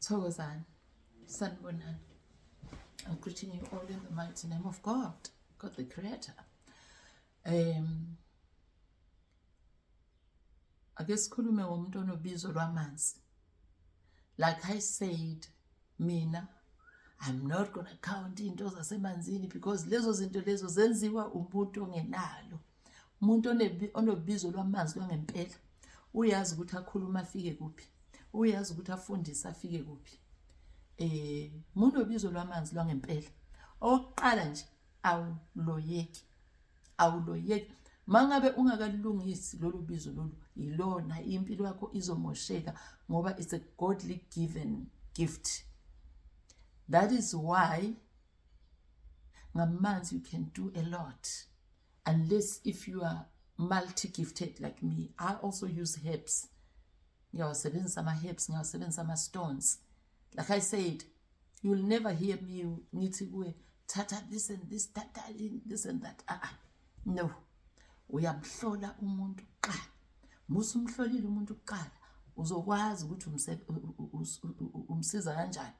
Thokozani, sanibonani. I'm greeting you all in the mighty name of God, God the Creator. Ake sikhulume ngomuntu onobizo lwamanzi. Like I said, mina, I'm not going to count into zasemanzini because lezo zinto lezo zenziwa umuntu ongenalo. Umuntu onobizo lwamanzi lwangempela. Uyazi ukuthi akhuluma afike kuphi. Uyazi ukuthi afundise afike kuphi. Umuntu obizo lwamanzi lwangempela. Oqala nje awuloyeki. Mangabe ungakalungisi lolu bizo lolu ilona impilo yakho izomosheka ngoba it's a godly given gift. That is why ngamanzi you can do a lot, unless if you are multi-gifted like me. I also use herbs. Ngiyawasebenzisa ama-herbs, ngiyawasebenzisa ama-stones. Like I said, you will never hear me ngithi kuwe thatha this and this, thatha this and that. No. Uyamhlola umuntu kuqala. Musu umhlolile umuntu kuqala, uzokwazi ukuthi umsiza kanjani.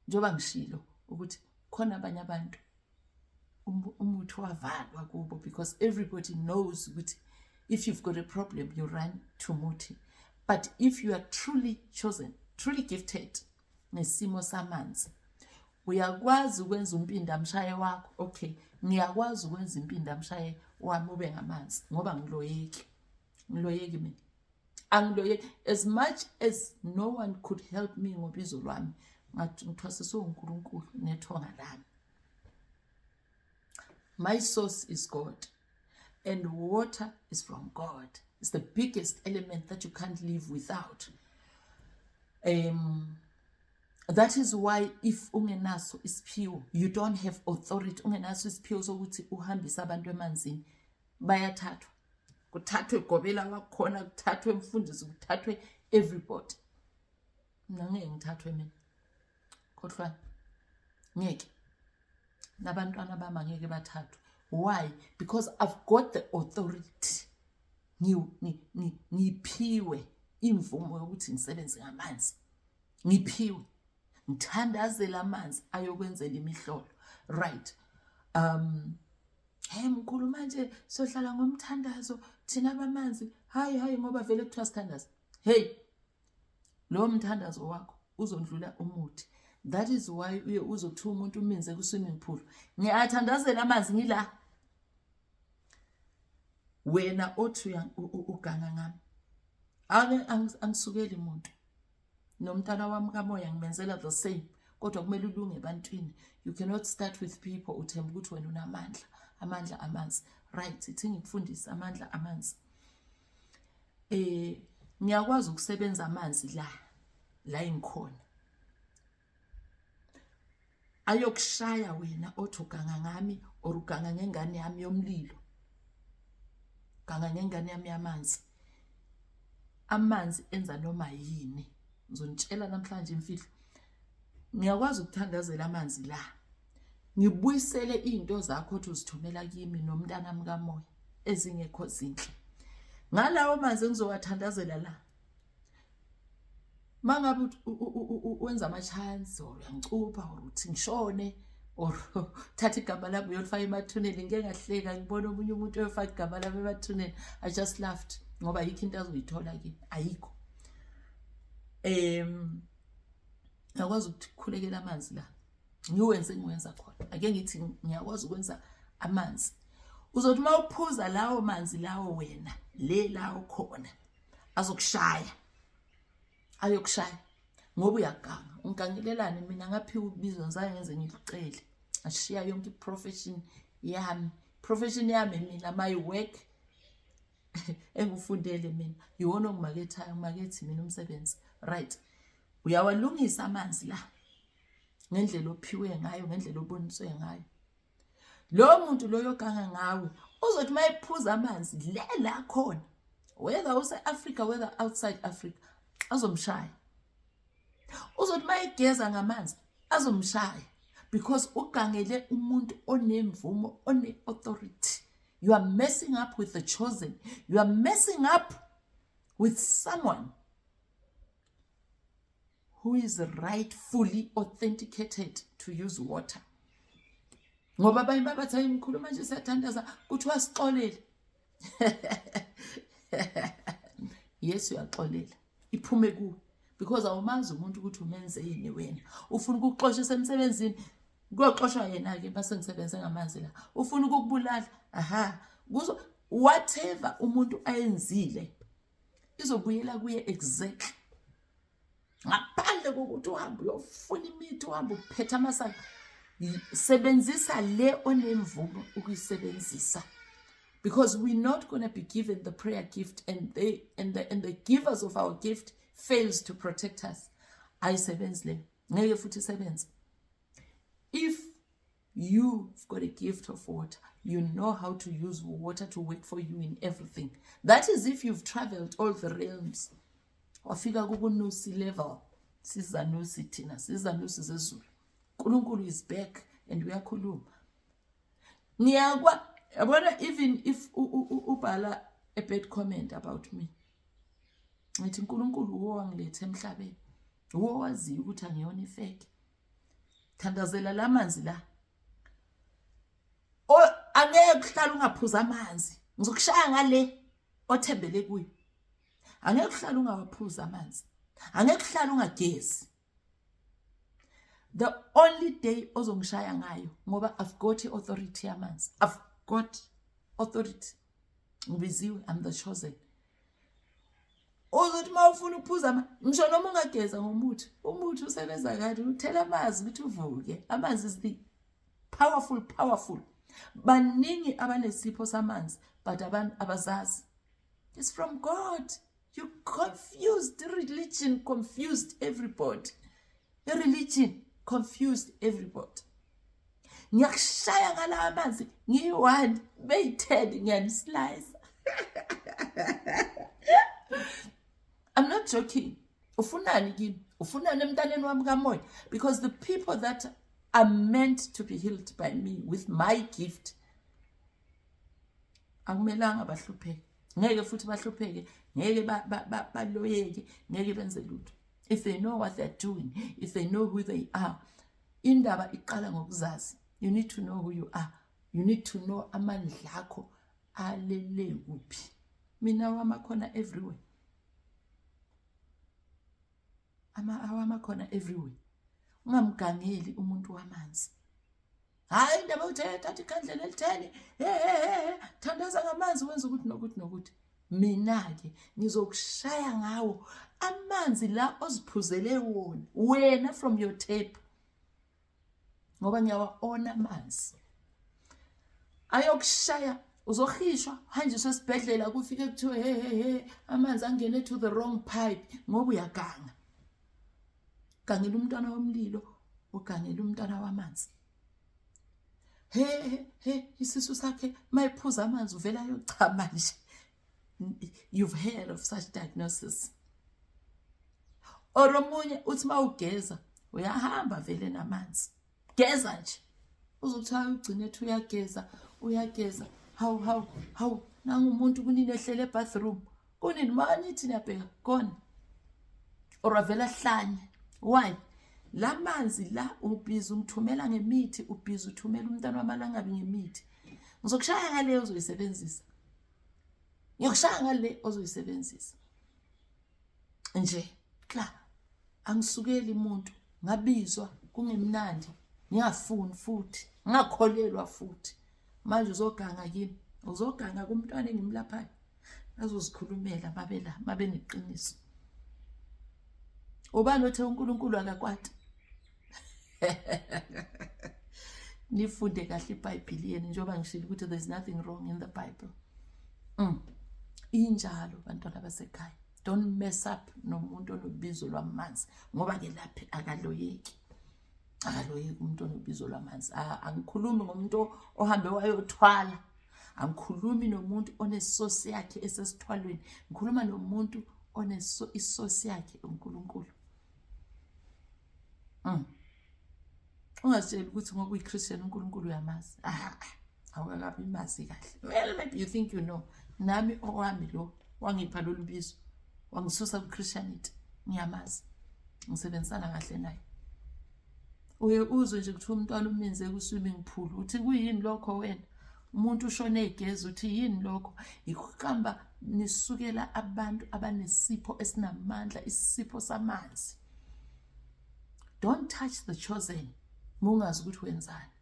Njoba ngishilo ukuthi khona abanye abantu umuthi wavalwa kubo because everybody knows ukuthi if you've got a problem you run to muthi. But if you are truly chosen, truly gifted nesimo samanzi, uyakwazi ukwenza umpinda mshaye wakho. Okay, ngiyakwazi ukwenza impinda mshaye wami ube ngamanzi ngoba ngiloyeki mina. Angiloyeki as much as no one could help me ngobizo lwami. Ngithwasiswe uNkulunkulu nethonga lami. My source is God and water is from God. It's the biggest element that you can't live without. That is why if ungenaso isiphiwo, you don't have authority. Ungenaso isiphiwo sokuthi uhambise abantu emanzini, bayathathwa. Kuthathwe gobela wakhona, kuthathwe mfundisi, kuthathwe everybody. Ngeke ngithathwe mina. Kodwa ngeke. Nabantwana bami ngeke bathathwe. Why? Because I've got the authority. Ngiphiwe imvumo yokuthi ngisebenze ngamanzi. Ngiphiwe. Ngithandazela amanzi ayokwenzela imihlolo. Right. Mkhulu manje sohlala ngomthandazo thina abamanzi. Hayi ngoba vele kuthiwa sithandaza. Hey. Lo mthandazo wakho uzondlula umuthi. That is why uzothi umuntu uminze ku swimming pool. Ngiyathandazela amanzi ngila. Wena othi uganga ngami. Angisukeli umuntu. Nomntana wami kamoya ngimenzela the same. Kodwa kumele ulunge ebantwini. You cannot start with people uthemba ukuthi wena unamandla. Amandla amanzi. Right, ithi ngikufundisa amandla amanzi. Ngiyakwazi ukusebenza amanzi la engikhona. Ayokushaya wena othi uganga ngami or uganga ngengane yami yomlilo. Ganga ngengane yami yamanzi. Amanzi enza noma yini. Ngizonitshela namhlanje imfihlo. Ngiyakwazi ukuthandazela amanzi la. Ngibuyisele izinto zakho othi uzithumela kimi nomntana wami kamoya ezingekho zinhle. Ngalawo manzi engizowathandazela la. Mangabe wenza ama-chance or uyangicupha or uthi ngishone or thatha igama lami uyolifaka emathuneni, ngeke ngahleka ngibona omunye umuntu oyofaka igama lami emathuneni. I just laughed ngoba ayikho into azoyithola kimi, ayikho. Ngiyakwazi ukukhulekela amanzi la. Ngiwenze ngiwenza khona. Ake ngithi ngiyakwazi ukwenza amanzi. Uzothi mawuphuza lawo manzi lawo wena le lawo khona azokushaya. Ayokushaya ngoba uyaganga. Ungangelelane mina ngaphiwa ukubizwa ngizange ngenze ngicele. Ashiya yonke iprofession yami. Profession yami mina my work engufundele mina. Yiwona ongimakethayo, ngimakethi mina umsebenzi. Right. Uyawalungisa amanzi la. Ngendlela ophiwe ngayo, ngendlela oboniswe ngayo. Lo muntu lo yoganga ngawe uzothi mayiphuza amanzi la khona. Whether use Africa, whether outside Africa, azomshaya. Uzothi mayigeza ngamanzi azomshaya because ugangele umuntu onemvumo, one authority. You are messing up with the chosen. You are messing up with someone who is rightfully authenticated to use water. Ngoba abanye babathi ngikhuluma nje siyathandaza kuthiwa sixolele. Yes, uyaxolela. Iphume ku because awumazi umuntu ukuthi umenzeni wena. Ufuna ukuxoshisa emsebenzini, kuyoxoshwa yena ke base ngisebenze ngamanzi la. Ufuna ukubulala. Aha. Kuzo whatever umuntu ayenzile izobuyela kuye exactly. Ngaphandle kokuthi uhambe uyofuna imithi uhambe uphethe amasaka. Sebenzisa le onemvumo ukuyisebenzisa. Because we're not going to be given the prayer gift and the givers of our gift fails to protect us. Ayisebenzi le. Ngeke futhi isebenze. If you've got a gift of water, you know how to use water to work for you in everything. That is if you've traveled all the realms. Wafika kubunusi level. Sizanusi thina, sizanusi zezulu. Nkulunkulu is back and we are khuluma. Niyakwa yabona even if ubhala a bad comment about me. Ngithi uNkulunkulu owangilethe emhlabeni. Owazi ukuthi angiyona ifake. Thandazela lamanzi la. Angeke kuhlala ungaphuza amanzi. Ngizokushaya ngale othembele kuyo. Angeke kuhlala ungawaphuza amanzi. Angeke kuhlala ungagezi. The only day ozongishaya ngayo ngoba I've got authority yamanzi. I've got authority. Ngibiziwe, I'm the chosen. Uzothi mawufuna ukuphuza ngisho noma ungageza ngomuthi. Umuthi usebenza kanti uthela amanzi ukuthi uvuke. Amanzi is the powerful. Baningi abanesipho samanzi but abantu abazazi. It's from God. You confused. Religion confused everybody. The religion confused everybody. Ngiyakushaya ngala amanzi ngiyi-1 beyi-10 ngiyanislice. I'm not joking. Ufunani kimi? Ufunani emntaneni wami kamoya? Because the people that are meant to be healed by me with my gift akumelanga bahlupheke. Ngeke futhi bahlupheke. Ngeke baloyeke. Ngeke benze lutho. If they know what they're doing, if they know who they are, indaba iqala ngokuzazi. You need to know who you are. You need to know amandla akho alele kuphi. Mina wama khona everywhere. Awama khona everywhere. Ungamgangeli umuntu wamanzi. Hayi indaba uthetha ikhandlela elithele. Thandaza ngamanzi wenza ukuthi nokuthi. Mina ke ngizokushaya ngawo amanzi la oziphuzele wona wena from your tape. Ngoba ngiyawaona amanzi. Ayokushaya uzokhishwa hanjiswe esibhedlela kufike kuthiwe amanzi angene to the wrong pipe ngoba uyaganga. Gangela umntwana womlilo ugangela umntwana wamanzi. Isisu sakhe mayiphuza amanzi uvela yochama nje. You've heard of such diagnosis. Oromunye uthi mawugeza uyahamba vele namanzi. Geza nje. Uzothiwa ugcine ethi uyageza. How nangu umuntu kunini ehlele ebathroom. Kunini makanithi niyabheka khona. Oravela hlanye. Why? La manzi la ubhiza umthumela ngemithi, ubhiza uthumela umntana wamalangabi ngemithi. Ngizokushaya ngale ozoyisebenzisa. Ngiyokushaya ngale ozoyisebenzisa. Nje, kla, angisukeli umuntu, ngabizwa kungemnandi, ngiyafuni futhi, ngakholelwa futhi. Manje uzoganga kimi, uzoganga kumntwana engimlaphayo. Azozikhulumela babe neqiniso. Ubani othe uNkulunkulu akakwati? Nifunde kahle iBhayibheli yenu njengoba ngishilo ukuthi there's nothing wrong in the Bible. Injalo bantwana basekhaya. Don't mess up nomuntu onobizo lwamanzi ngoba ke lapha akaloyeki. Akaloyeki umuntu onobizo lwamanzi. Angikhulumi ngomuntu ohambe wayothwala. Angikhulumi nomuntu onesosi yakhe esesithwalweni. Ngikhuluma nomuntu isosi yakhe uNkulunkulu. Ungasitshela ukuthi ngoba uyiChristian uNkulunkulu uyamazi. Awukakabi imazi kahle. Well, maybe you think you know. Nami owami lo wangipha lolu bizo. Wangisusa kuChristianity. Ngiyamazi. ngisebenzisana kahle naye. Uye uzwe nje kuthiwa umntwana umenze ku-swimming pool, uthi kuyini lokho wena? Umuntu ushone egezi, uthi yini lokho? Ikuhamba nisukela abantu abanesipho esinamandla, isipho samanzi. Don't touch the chosen mungazi ukuthi wenzani.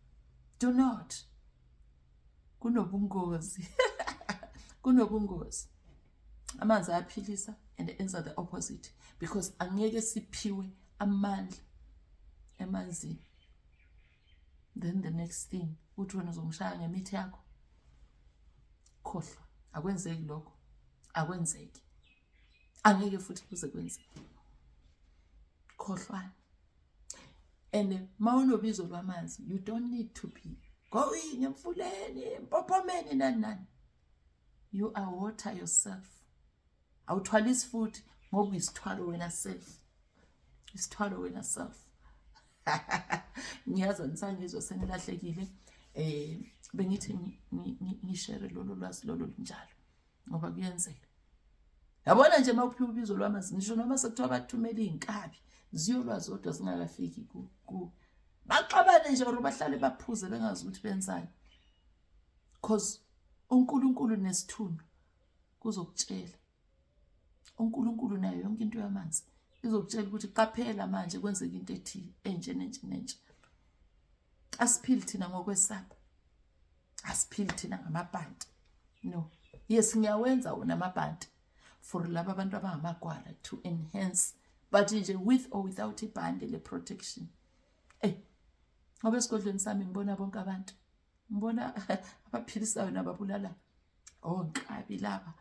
Do not. Kunobungozi. Kunobungozi. Amanzi ayaphilisa and enza the opposite, because angeke siphiwe amandla emanzini. Then the next thing, uthi wena uzongishaya ngemithi yakho. Khohlwa, akwenzeki lokho. Akwenzeki. Angeke futhi kuze kwenzeke. Khohlwana. And mawunobizo lwamanzi, you don't need to be going emfuleni, empophomeni nani. You are water yourself. Awuthwalisi futhi ngoba isithwalo wena self. Isithwalo wena self. Ngiyazi nisangizwe senilahlekile. Bengithi ngishare lolo lwazi lolo njalo ngoba kuyenzeka. Yabona nje mawuphiwa ubizo lwamanzi, ngisho noma sekuthiwa bathumela izinkabi, ziyolwazi kodwa zingakafiki ku. Baxabane nje or bahlale baphuze bengazi ukuthi benzani. Because uNkulunkulu nesithundu kuzokutshela. uNkulunkulu nayo yonke into yamanzi izokutshela ukuthi qaphela manje kwenzeka into ethile enje. Asiphili thina ngokwesaba. Asiphili thina ngamabhanti. No. Yes, ngiyawenza wona amabhanti for laba abantu abangamagwala to enhance, but nje with or without ibhande le protection. Ngoba esigodlweni sami ngibona bonke abantu. Ngibona abaphilisayo nababulala. Nkabi laba.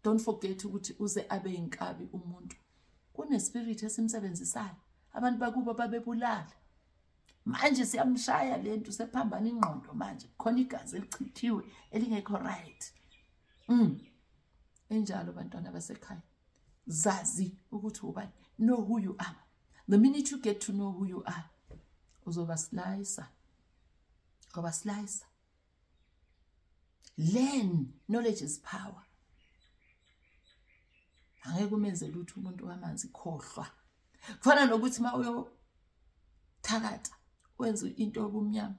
Don't forget ukuthi uze abe inkabi umuntu. Kune spirit esimsebenzisayo. Abantu bakuba babebulala. Manje siyamshaya lento sephambana ingqondo manje. Khona igazi elichithiwe elingekho right. Enjalo bantwana basekhaya. Zazi ukuthi ubani. Know who you are. The minute you get to know who you are, uzoba slicer. Uzoba slicer. Learn. Knowledge is power. Angeke kumenze lutho umuntu wamanzi khohlwa. Kufana nokuthi mawuyo thakatha wenza into obumnyama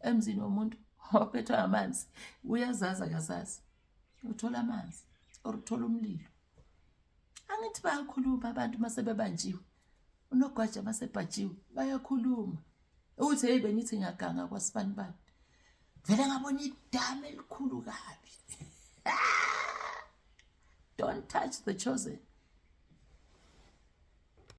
emzini womuntu ophethwe amanzi, uyazaza kazazi. Uthola amanzi or uthola umlilo. Angithi bayakhuluma abantu masebebanjiwe. Unogwaja masebhajiwe bayakhuluma. Uthi hey benithi ngaganga kwaSibanibani. Vele ngabona idame elikhulu kabi. Don't touch the chosen.